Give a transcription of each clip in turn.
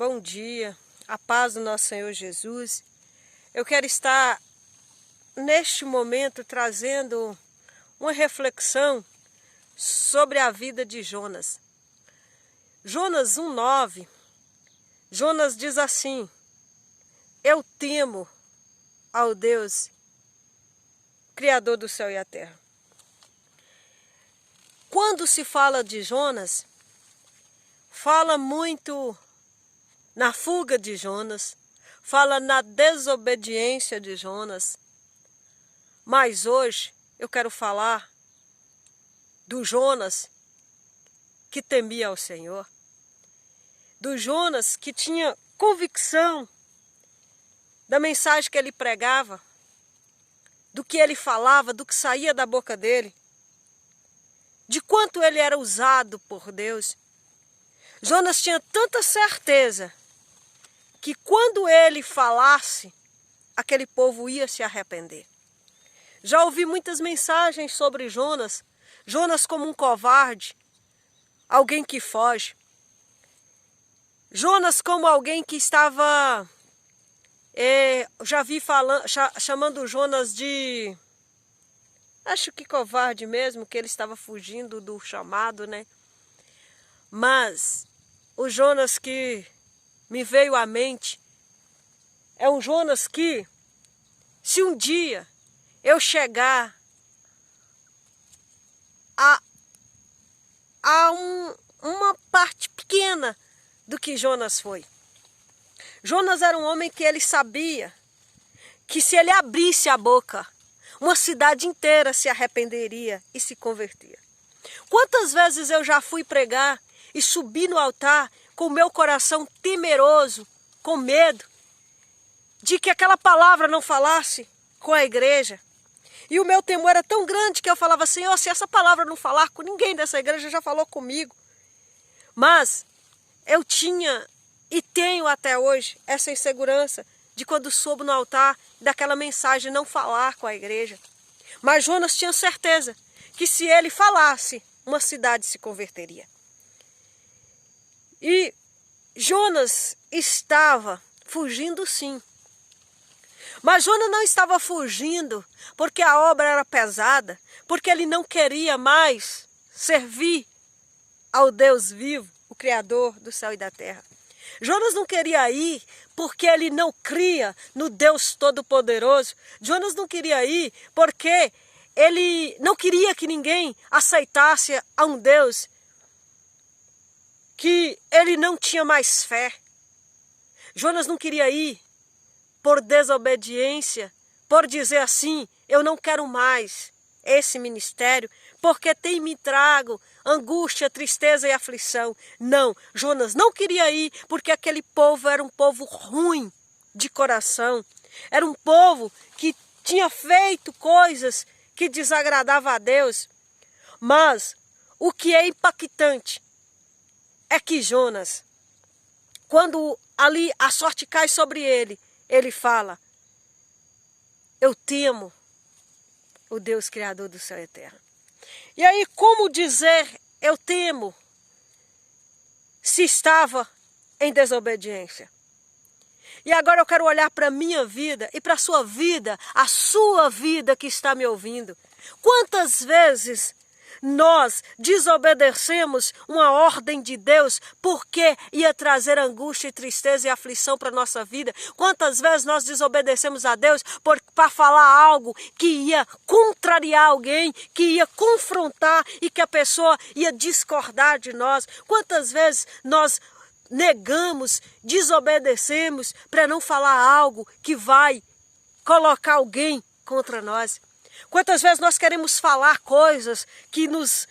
Bom dia, a paz do nosso Senhor Jesus. Eu quero estar neste momento trazendo uma reflexão sobre a vida de Jonas. Jonas 1:9, Jonas diz assim: eu temo ao Deus, Criador do céu e a terra. Quando se fala de Jonas, fala muito na fuga de Jonas, fala na desobediência de Jonas. Mas hoje eu quero falar do Jonas que temia ao Senhor, do Jonas que tinha convicção da mensagem que ele pregava, do que ele falava, do que saía da boca dele, de quanto ele era usado por Deus. Jonas tinha tanta certeza que quando ele falasse, aquele povo ia se arrepender. Já ouvi muitas mensagens sobre Jonas, Jonas como um covarde, alguém que foge. Jonas como alguém que estava, já vi chamando Jonas de, acho que covarde mesmo, que ele estava fugindo do chamado, né? Mas o Jonas que me veio à mente é um Jonas que, se um dia eu chegar a uma parte pequena do que Jonas foi. Jonas era um homem que ele sabia que se ele abrisse a boca, uma cidade inteira se arrependeria e se convertia. Quantas vezes eu já fui pregar e subi no altar com o meu coração temeroso, com medo de que aquela palavra não falasse com a igreja. E o meu temor era tão grande que eu falava: Senhor, se essa palavra não falar com ninguém dessa igreja, já falou comigo. Mas eu tinha e tenho até hoje essa insegurança de quando subo no altar daquela mensagem não falar com a igreja. Mas Jonas tinha certeza que se ele falasse, uma cidade se converteria. E Jonas estava fugindo, sim. Mas Jonas não estava fugindo porque a obra era pesada, porque ele não queria mais servir ao Deus vivo, o Criador do céu e da terra. Jonas não queria ir porque ele não cria no Deus Todo-Poderoso. Jonas não queria ir porque ele não queria que ninguém aceitasse a um Deus que ele não tinha mais fé. Jonas não queria ir por desobediência, por dizer assim: eu não quero mais esse ministério, porque tem me trago angústia, tristeza e aflição. Não, Jonas não queria ir porque aquele povo era um povo ruim de coração. Era um povo que tinha feito coisas que desagradavam a Deus. Mas o que é impactante é que Jonas, quando ali a sorte cai sobre ele, ele fala: eu temo o Deus Criador do céu e terra. E aí, como dizer eu temo se estava em desobediência? E agora eu quero olhar para a minha vida e para a sua vida que está me ouvindo. Quantas vezes nós desobedecemos uma ordem de Deus porque ia trazer angústia e tristeza e aflição para a nossa vida? Quantas vezes nós desobedecemos a Deus para falar algo que ia contrariar alguém, que ia confrontar e que a pessoa ia discordar de nós? Quantas vezes nós negamos, desobedecemos para não falar algo que vai colocar alguém contra nós? Quantas vezes nós queremos falar coisas que nos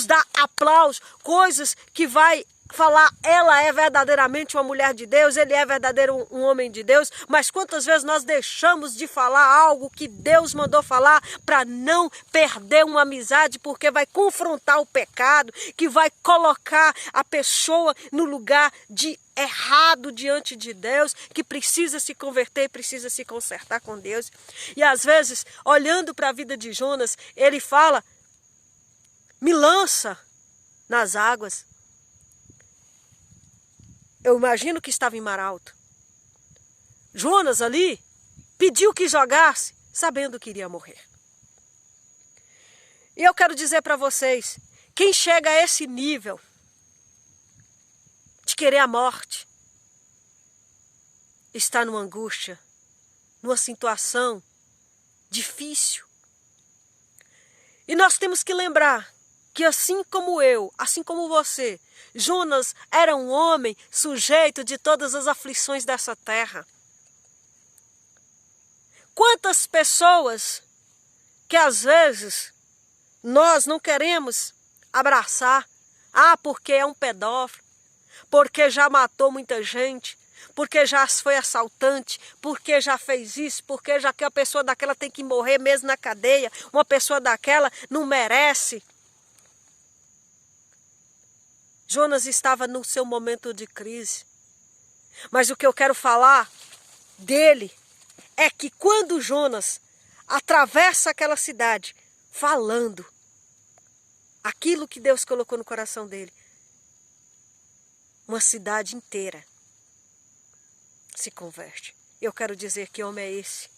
dá aplauso, coisas que vai falar, ela é verdadeiramente uma mulher de Deus, ele é verdadeiro um homem de Deus, mas quantas vezes nós deixamos de falar algo que Deus mandou falar para não perder uma amizade, porque vai confrontar o pecado, que vai colocar a pessoa no lugar de errado diante de Deus, que precisa se converter, precisa se consertar com Deus. E às vezes, olhando para a vida de Jonas, ele fala: me lança nas águas. Eu imagino que estava em mar alto. Jonas ali pediu que jogasse, sabendo que iria morrer. E eu quero dizer para vocês, quem chega a esse nível de querer a morte, está numa angústia, numa situação difícil. E nós temos que lembrar que assim como eu, assim como você, Jonas era um homem sujeito de todas as aflições dessa terra. Quantas pessoas que às vezes nós não queremos abraçar, porque é um pedófilo, porque já matou muita gente, porque já foi assaltante, porque já fez isso, porque já que a pessoa daquela tem que morrer mesmo na cadeia, uma pessoa daquela não merece. Jonas estava no seu momento de crise. Mas o que eu quero falar dele é que quando Jonas atravessa aquela cidade falando aquilo que Deus colocou no coração dele, uma cidade inteira se converte. Eu quero dizer que homem é esse.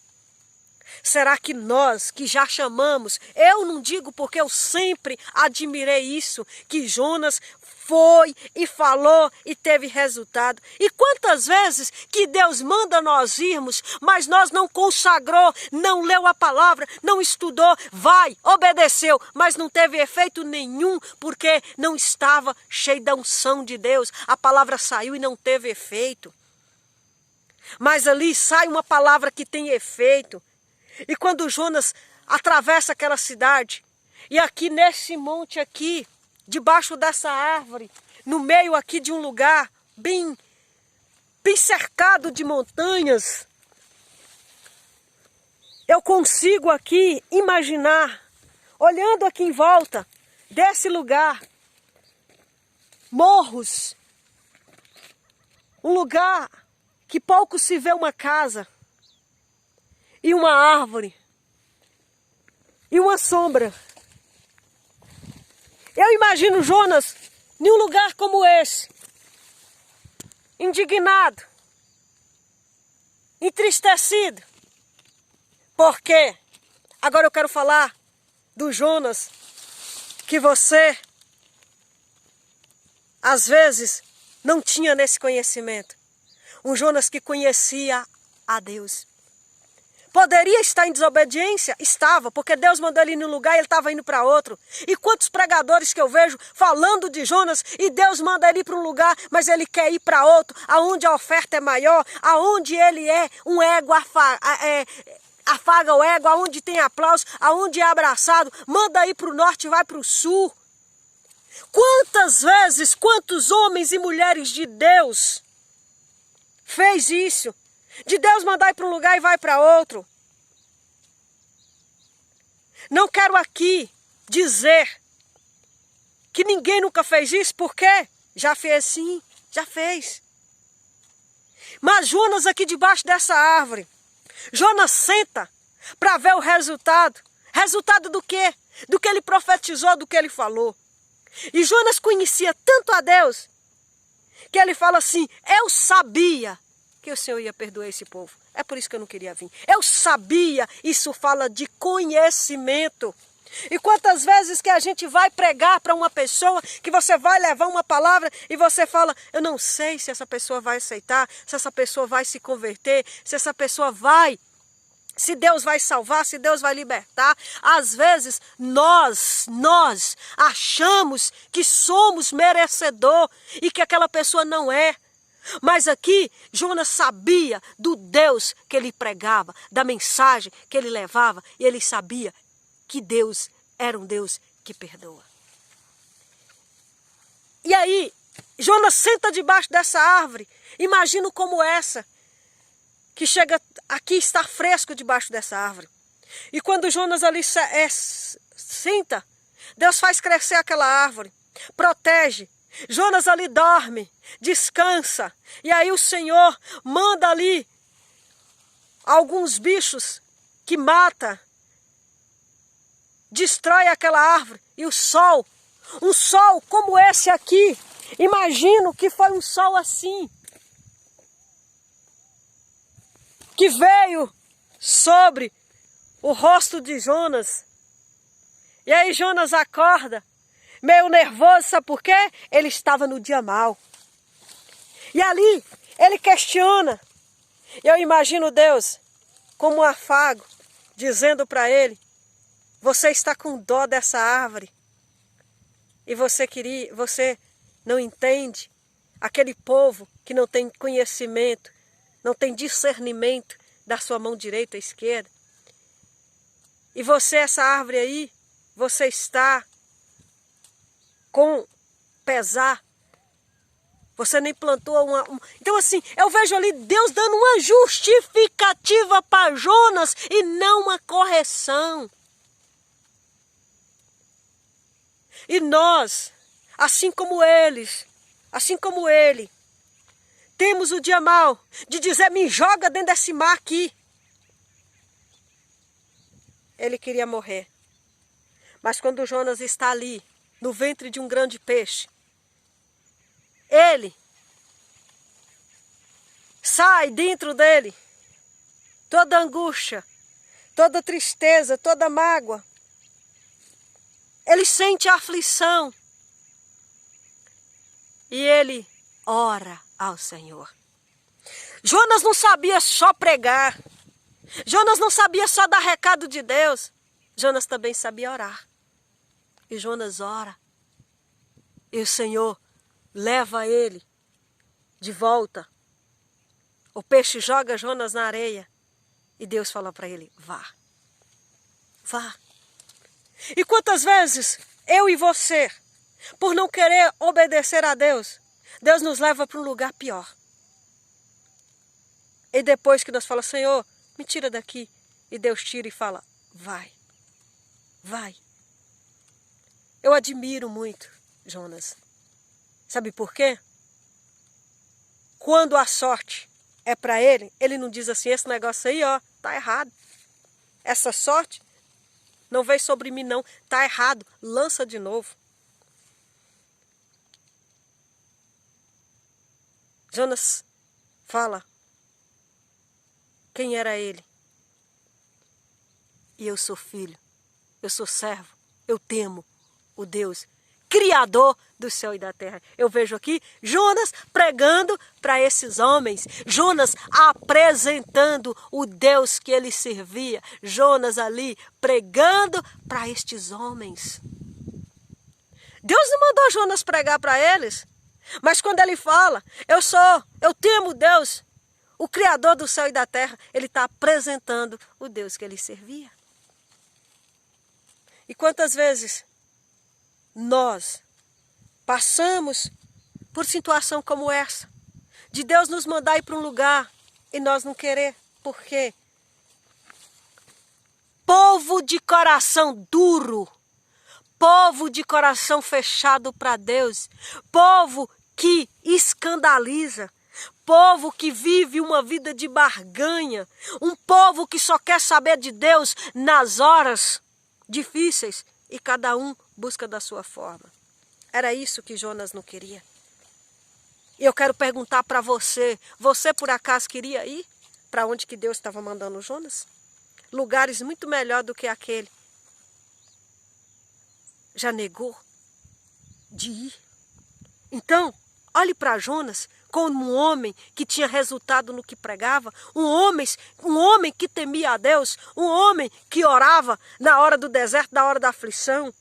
Será que nós que já chamamos, eu não digo porque eu sempre admirei isso, que Jonas foi e falou e teve resultado. E quantas vezes que Deus manda nós irmos, mas nós não consagrou, não leu a palavra, não estudou, vai, obedeceu, mas não teve efeito nenhum porque não estava cheio da unção de Deus. A palavra saiu e não teve efeito. Mas ali sai uma palavra que tem efeito. E quando Jonas atravessa aquela cidade, e aqui nesse monte aqui, debaixo dessa árvore, no meio aqui de um lugar bem cercado de montanhas, eu consigo aqui imaginar, olhando aqui em volta desse lugar, morros, um lugar que pouco se vê uma casa, e uma árvore, e uma sombra. Eu imagino Jonas em um lugar como esse, indignado, entristecido. Por quê? Agora eu quero falar do Jonas que você, às vezes, não tinha nesse conhecimento. Um Jonas que conhecia a Deus. Poderia estar em desobediência? Estava, porque Deus mandou ele ir num lugar e ele estava indo para outro. E quantos pregadores que eu vejo falando de Jonas e Deus manda ele ir para um lugar, mas ele quer ir para outro, aonde a oferta é maior, aonde ele é um ego, afaga o ego, aonde tem aplauso, aonde é abraçado, manda ir para o norte e vai para o sul. Quantas vezes, quantos homens e mulheres de Deus fez isso? De Deus mandar ir para um lugar e vai para outro. Não quero aqui dizer que ninguém nunca fez isso, porque já fez sim, já fez. Mas Jonas aqui debaixo dessa árvore, Jonas senta para ver o resultado. Resultado do quê? Do que ele profetizou, do que ele falou. E Jonas conhecia tanto a Deus, que ele fala assim, eu sabia que o Senhor ia perdoar esse povo. É por isso que eu não queria vir. Eu sabia, isso fala de conhecimento. E quantas vezes que a gente vai pregar para uma pessoa, que você vai levar uma palavra e você fala, eu não sei se essa pessoa vai aceitar, se essa pessoa vai se converter, se essa pessoa vai, se Deus vai salvar, se Deus vai libertar. Às vezes nós achamos que somos merecedor e que aquela pessoa não é. Mas aqui, Jonas sabia do Deus que ele pregava, da mensagem que ele levava, e ele sabia que Deus era um Deus que perdoa. E aí, Jonas senta debaixo dessa árvore, imagino como essa, que chega aqui, está fresco debaixo dessa árvore. E quando Jonas ali senta, Deus faz crescer aquela árvore, protege. Jonas ali dorme, descansa, e aí o Senhor manda ali alguns bichos que mata, destrói aquela árvore, e o sol, um sol como esse aqui, imagino que foi um sol assim, que veio sobre o rosto de Jonas. E aí Jonas acorda, meio nervoso, sabe por quê? Ele estava no dia mau. E ali ele questiona. Eu imagino Deus como um afago, dizendo para ele: você está com dó dessa árvore. E você não entende aquele povo que não tem conhecimento, não tem discernimento da sua mão direita e esquerda. E você, essa árvore aí, você está com pesar. Você nem plantou Então assim, eu vejo ali Deus dando uma justificativa para Jonas e não uma correção. E nós, assim como ele, temos o dia mau de dizer: me joga dentro desse mar aqui. Ele queria morrer. Mas quando Jonas está ali, no ventre de um grande peixe, ele sai dentro dele toda angústia, toda tristeza, toda mágoa. Ele sente a aflição. E ele ora ao Senhor. Jonas não sabia só pregar. Jonas não sabia só dar recado de Deus. Jonas também sabia orar. E Jonas ora. E o Senhor leva ele de volta. O peixe joga Jonas na areia. E Deus fala para ele: vá. Vá. E quantas vezes eu e você, por não querer obedecer a Deus, Deus nos leva para um lugar pior. E depois que nós falamos: Senhor, me tira daqui. E Deus tira e fala: vai, vai. Eu admiro muito Jonas. Sabe por quê? Quando a sorte é para ele, ele não diz assim: esse negócio aí, ó, tá errado. Essa sorte não veio sobre mim não, tá errado, lança de novo. Jonas fala quem era ele. E eu sou filho, eu sou servo, eu temo o Deus Criador do céu e da terra. Eu vejo aqui Jonas pregando para esses homens. Jonas apresentando o Deus que ele servia. Jonas ali pregando para estes homens. Deus não mandou Jonas pregar para eles. Mas quando ele fala: eu temo Deus, o Criador do céu e da terra, ele está apresentando o Deus que ele servia. E quantas vezes nós passamos por situação como essa, de Deus nos mandar ir para um lugar e nós não querer. Por quê? Povo de coração duro, povo de coração fechado para Deus, povo que escandaliza, povo que vive uma vida de barganha, um povo que só quer saber de Deus nas horas difíceis e cada um busca da sua forma. Era isso que Jonas não queria. E eu quero perguntar para você: você por acaso queria ir para onde que Deus estava mandando Jonas? Lugares muito melhor do que aquele. Já negou de ir? Então, olhe para Jonas como um homem que tinha resultado no que pregava, um homem que temia a Deus, um homem que orava na hora do deserto, na hora da aflição.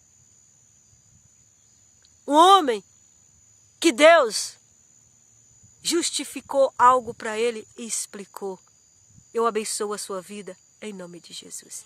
Um homem que Deus justificou algo para ele e explicou. Eu abençoo a sua vida em nome de Jesus.